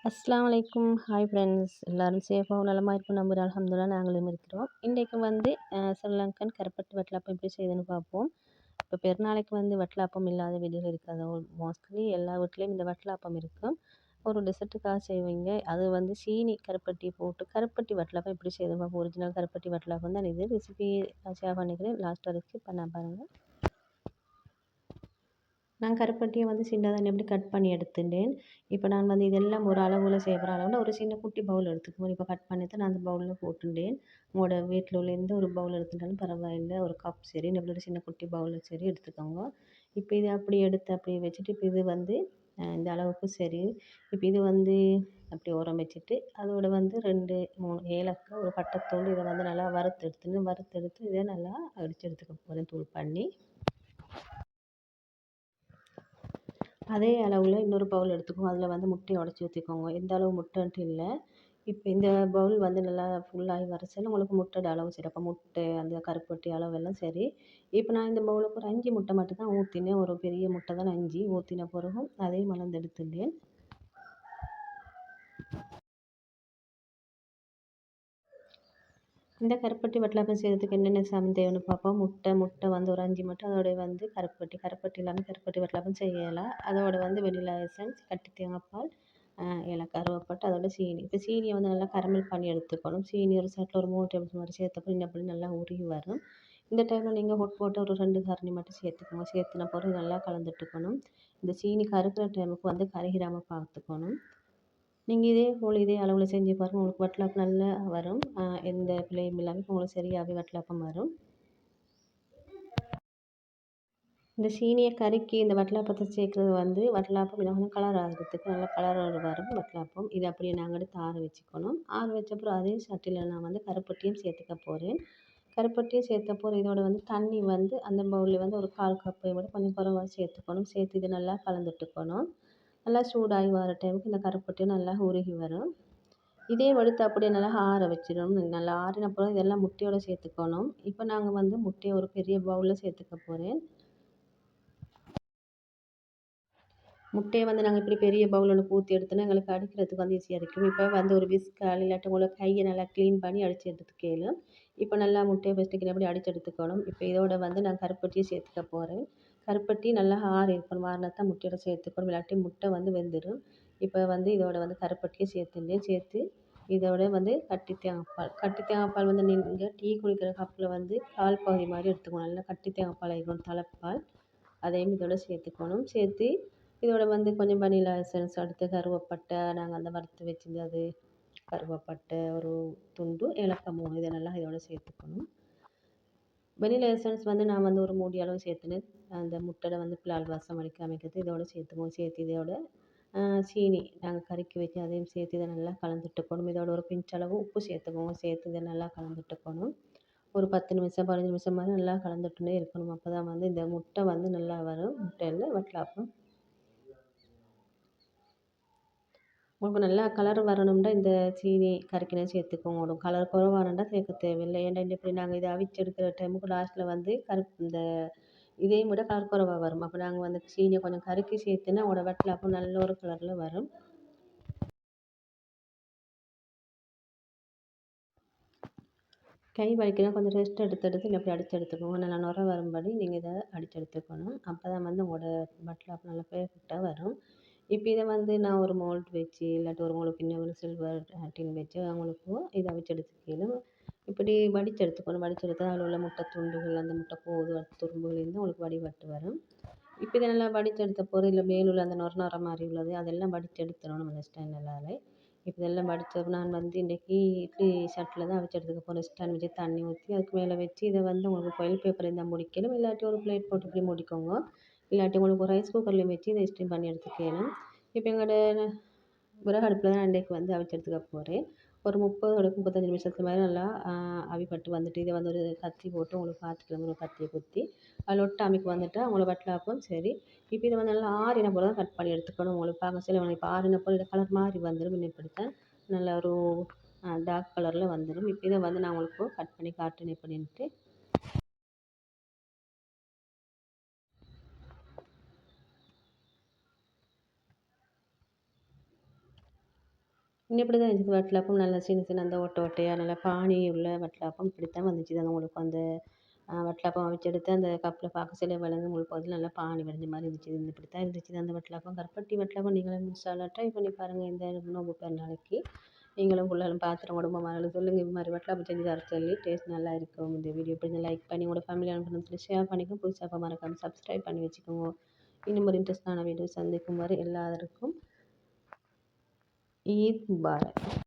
அஸ்ஸலாமு அலைக்கும். Hi friends. எல்லாரும் சேஃபாகவும் நலமா இருக்கும் நம்புறேன். அல்ஹம்துலில்லாஹ் நாங்களும் இருக்கிறோம். இன்றைக்கு வந்து ஸ்ரீலங்கன் கருப்பட்டி வட்டலப்பம் எப்படி செய்யுதுன்னு பார்ப்போம். இப்போ பெருநாளைக்கு வந்து வட்டலப்பம் இல்லாத வீடுகள் இருக்காது. மோஸ்ட்லி எல்லா வீட்லேயும் இந்த வட்டலப்பம் இருக்கும். ஒரு டெசர்ட்டுக்காக செய்வீங்க. அது வந்து சீனி கருப்பட்டி போட்டு கருப்பட்டி வட்டலப்பம் எப்படி செய்யுதுன்னு பார்ப்போம். ஒரிஜினல் கருப்பட்டி வட்டலப்பம் தான் இது. ரெசிபி ஷேர் பண்ணிக்கிறேன். லாஸ்ட் வரைக்கும் பண்ண பாருங்கள். நான் கருப்பட்டியை வந்து சின்னதாக எப்படி கட் பண்ணி எடுத்துட்டேன். இப்போ நான் வந்து இதெல்லாம் ஒரு அளவில் செய்ய போகிற அளவில் ஒரு சின்ன குட்டி பவுல் எடுத்துக்குவோம். இப்போ கட் பண்ணிட்டு நான் அந்த பவுலில் போட்டுட்டேன். உங்களோட வீட்டில் உள்ள எந்த ஒரு பவுல் எடுத்துட்டாலும் பரவாயில்லை. ஒரு கப் சரி, இல்லை ஒரு சின்ன குட்டி பவுலில் சரி எடுத்துக்கோங்க. இப்போ இதை அப்படி எடுத்து அப்படியே வச்சுட்டு இப்போ இது வந்து இந்த அளவுக்கு சரி. இப்போ இது வந்து அப்படி உரம் வச்சுட்டு அதோட வந்து 2, 3 ஏலக்காய், ஒரு பட்டைத்தூள் இதை வந்து நல்லா வறுத்தெடுத்து இதை நல்லா அடித்து எடுத்துக்க போகிறேன் தூள் பண்ணி. அதே அளவில் இன்னொரு பவுல் எடுத்துக்கோங்க. அதில் வந்து முட்டையை உடச்சி ஊற்றிக்கோங்க. எந்த அளவு முட்டைன்ட்டு இல்லை. இப்போ இந்த பவுல் வந்து நல்லா ஃபுல்லாகி வர சொல்ல உங்களுக்கு முட்டையோட அளவு சரி. அப்போ முட்டை அந்த கருப்பட்டி அளவெல்லாம் சரி. இப்போ நான் இந்த பவுலுக்கு ஒரு 5 முட்டை மட்டும் தான் ஊற்றினேன். ஒரு பெரிய முட்டை தான் 5 ஊற்றின பிறகும் அதையும் மலர்ந்து எடுத்துட்டேன். இந்த கருப்பட்டி வட்டலப்பம் செய்கிறதுக்கு என்னென்ன சாமான் தேவைன்னு பார்ப்போம். முட்டை வந்து ஒரு 5 முட்டை. அதோட வந்து கருப்பட்டி இல்லாமல் கருப்பட்டி வட்டலப்பம் செய்யலாம். அதோட வந்து வெனிலா எசன்ஸ், கட்டி தேங்காய் பால், ஏலக்காய், கருவேப்பிலை, அதோட சீனி. இப்போ சீனியை வந்து நல்லா கரமல் பண்ணி எடுத்துக்கணும். சீனி ஒரு சட்டில் ஒரு 3 டேபிள் ஸ்பூன் மாதிரி சேர்த்தப்போ இன்னப்படி நல்லா உருகி வரும். இந்த டைமில் நீங்கள் ஹாட் வாட்டர் ஒரு 2 கரண்டி மட்டும் சேர்த்துக்கோங்க. சேர்த்துன பிறகு நல்லா கலந்துட்டுக்கணும். இந்த சீனி கருக்கிற டைமுக்கு வந்து கருகிராமல் பார்த்துக்கணும். நீங்கள் இதே அளவில் செஞ்சு பாருங்கள். உங்களுக்கு வட்டலப்பம் நல்லா வரும். எந்த பிழையும் இல்லாமல் உங்களுக்கு சரியாகவே வட்டலப்பம் வரும். இந்த சீனியை கருக்கி இந்த வட்டலப்பத்தை சேர்க்குறது வந்து வட்டலப்பம் இன்னும் கொஞ்சம் கலர் ஆகிறதுக்கு நல்லா கலரோடு வரும் வட்டலப்பம். இதை அப்படியே நாங்கள் எடுத்து ஆற வச்சுக்கணும். ஆற வச்ச அப்புறம் அதே சட்டியில் நான் வந்து கருப்பட்டியும் சேர்த்துக்க போகிறேன். கருப்பட்டியும் சேர்த்த போகிற இதோட வந்து தண்ணி வந்து அந்த பவுலில் வந்து ஒரு 1/4 கப்பை விட கொஞ்சம் குறைவாக சேர்த்துக்கணும். சேர்த்து இதை நல்லா கலந்துட்டுக்கணும். நல்லா சூடாகி வர டைமுக்கு இந்த கருப்பட்டியும் நல்லா உருகி வரும். இதே எடுத்து அப்படியே நல்லா ஆற வச்சிடணும். நல்லா ஆறின அப்புறம் இதெல்லாம் முட்டையோடு சேர்த்துக்கணும். இப்போ நாங்கள் வந்து முட்டையை ஒரு பெரிய பவுலில் சேர்த்துக்க போகிறேன். முட்டையை வந்து நாங்கள் இப்படி பெரிய பவுல் ஒன்று ஊற்றி எடுத்தோன்னா எங்களுக்கு அடிக்கிறதுக்கு வந்து ஈஸியாக இருக்கும். இப்போ வந்து ஒரு விஸ்கால் இல்லாட்டி உங்களுக்கு கையை நல்லா க்ளீன் பண்ணி அடித்து எடுத்துக்கலும். இப்போ நல்லா முட்டையை ஃபஸ்ட்டுக்கு எப்படி அடித்து எடுத்துக்கணும். இப்போ இதோட வந்து நான் கருப்பட்டியை சேர்த்துக்க போகிறேன். கருப்பட்டி நல்லா ஆறி இருக்கணும். ஆறினா தான் முட்டையோட சேர்த்துக்கணும். இல்லாட்டி முட்டை வந்து வெந்துடும். இப்போ வந்து இதோட வந்து கருப்பட்டியை சேர்த்து இதோட வந்து கட்டி தேங்காய் பால் வந்து நீங்கள் டீ குடிக்கிற கப்பில் வந்து பால் பகுதி மாதிரி எடுத்துக்கணும். நல்லா கட்டி தேங்காய் பால் ஆகிக்கணும், தலைப்பால். அதையும் இதோட சேர்த்துக்கணும். சேர்த்து இதோட வந்து கொஞ்சம் வனிலா எசன்ஸ், அடுத்து கருவேப்பட்டை, நாங்கள் அந்த வறுத்து வச்சிருந்தது கருவேப்பட்டை ஒரு துண்டு, ஏலக்காய் 3 இதை நல்லா இதோட சேர்த்துக்கணும். வெனிலா எசன்ஸ் வந்து நான் வந்து ஒரு மூடி அளவு சேர்த்துனேன். அந்த முட்டையில் வந்து பிளால் வாசம் அமைக்கிறது இதோட சேர்த்துக்குவோம். சேர்த்து இதோட சீனி நாங்கள் கருக்கி வச்சு அதையும் சேர்த்து இதை நல்லா கலந்துட்டுக்கணும். இதோட ஒரு பிஞ்ச் அளவு உப்பு சேர்த்துக்குவோம். சேர்த்து இதை நல்லா கலந்துட்டுக்கணும். ஒரு 10 நிமிஷம் 15 நிமிஷம் மாதிரி நல்லா கலந்துட்டுனே இருக்கணும். அப்போ தான் வந்து இந்த முட்டை வந்து நல்லா வரும். முட்டையில் வட்டலப்பம் உங்களுக்கு நல்லா கலர் வரணும்னா இந்த சீனி கரைக்கினே சேர்த்துக்கோங்க. உங்களுக்கு கலர் குறைவானண்டா சேர்க்க தேவையில்லை. ஏன்னா இப்படி நாங்கள் இதை அவிச்சு எடுக்கிற டைமுக்கு லாஸ்ட்டில் வந்து இந்த இதையும் விட கலர் குறைவாக வரும். அப்போ நாங்கள் வந்து சீனியை கொஞ்சம் கருக்கி சேர்த்துனா உங்களோட வட்டலப்பம் நல்ல ஒரு கலரில் வரும். கை வலிக்குன்னா கொஞ்சம் ரெஸ்ட் எடுத்து இப்படி அடித்து எடுத்துக்கோங்க. நல்லா நுர வரும்படி நீங்கள் இதை அடித்து எடுத்துக்கணும். அப்போ தான் வந்து உங்களோட வட்டலப்பம் நல்லா பெர்ஃபெக்டாக வரும். இப்போ இதை வந்து நான் ஒரு மோல்ட் வச்சு இல்லாட்டி ஒரு உங்களுக்கு இன்னும் ஒரு சில்வர் டின் வச்சு அவங்களுக்கும் இதை அவிச்சு எடுத்துக்கணும். இப்படி வடித்து எடுத்துக்கணும். வடித்து எடுத்தால் அதில் உள்ள முட்டை துண்டுகள், அந்த முட்டை போது துரும்புலேருந்து உங்களுக்கு வடிவட்டு வரும். இப்போ இதை நல்லா வடித்து எடுத்த போகிற இல்லை மேலுள்ள அந்த நுர மாதிரி உள்ளது அதெல்லாம் வடித்து எடுத்துடணும் அந்த ஸ்டாண்டில். இப்போ இதெல்லாம் வடித்த நான் வந்து இன்றைக்கி இட்லி சட்டில் தான் அவிச்சு எடுத்துக்க போகிறேன். ஸ்டாண்ட் வச்சு தண்ணி ஊற்றி அதுக்கு மேலே வச்சு இதை வந்து உங்களுக்கு ஃபைல் பேப்பர் இருந்தால் முடிக்கணும். இல்லாட்டி ஒரு பிளேட் போட்டு இப்படி முடிக்கோங்க. இல்லாட்டி உங்களுக்கு ஒரு ரைஸ் குக்கர்லேயும் வச்சு இதை ஸ்டீம் பண்ணி எடுத்துக்கணும். இப்போ எங்களோட விறகு அடுப்பில் தான் இன்றைக்கி வந்து அவிச்சு எடுத்துக்க போகிறேன். ஒரு 30-35 நிமிஷத்துக்கு மேலே நல்லா அவிப்பட்டு வந்துட்டு இதை வந்து ஒரு கத்தி போட்டு உங்களுக்கு பார்த்துக்கலாம். ஒரு கத்தியை குத்தி அதில் ஒட்டாமைக்கு வந்துட்டால் உங்களை வட்டலப்பம் சரி. இப்போ இதை வந்து நல்லா ஆறின போல் தான் கட் பண்ணி எடுத்துக்கணும். உங்களுக்கு பார்க்க சில இப்போ ஆறின போல் இதை கலர் மாதிரி வந்துடும். இன்னும் இப்படித்தான் நல்ல ஒரு டார்க் கலரில் வந்துடும். இப்போ இதை வந்து நான் உங்களுக்கு கட் பண்ணி காட்டுனேன் பண்ணிட்டு. இப்படி தான் இருந்துச்சு வட்டலப்பம் நல்லா சின்ன சின்ன அந்த ஓட்டை ஓட்டையாக நல்லா பானி உள்ள வட்டலப்பம் இப்படித்தான் வந்துச்சு அது உங்களுக்கு அந்த வட்டலப்பம் அவிச்சு எடுத்து அந்த கப்பில் பார்க்க சில விளங்கு உங்களுக்கு வந்து நல்லா பானி வடிஞ்ச மாதிரி இருந்துச்சு இது இப்படி தான் இருந்துச்சு அந்த வட்டலப்பம் கருப்பட்டி வட்டலப்பம் நீங்களும் இன்ஸ்டாவில் ட்ரை பண்ணி பாருங்கள் இந்த நோம்பு நாளைக்கு நீங்களும் ஃபுல்லாக பார்த்துட்டு உடம்பு மாறல சொல்லுங்கள் இது மாதிரி வட்டலப்பம் செஞ்சு தர சொல்லி டேஸ்ட் நல்லா இருக்கும் இந்த வீடியோ பிடிச்சி லைக் பண்ணி உங்களோட ஃபேமிலியான ஃப்ரெண்ட்ஸில் ஷேர் பண்ணிக்கோங்க புதுசாக மறக்காமல் சப்ஸ்கிரைப் பண்ணி வச்சுக்கோங்க இன்னும் ஒரு இன்ட்ரெஸ்டான வீடியோ சந்திக்கும் வரை எல்லாருக்கும் ईद मुबारक।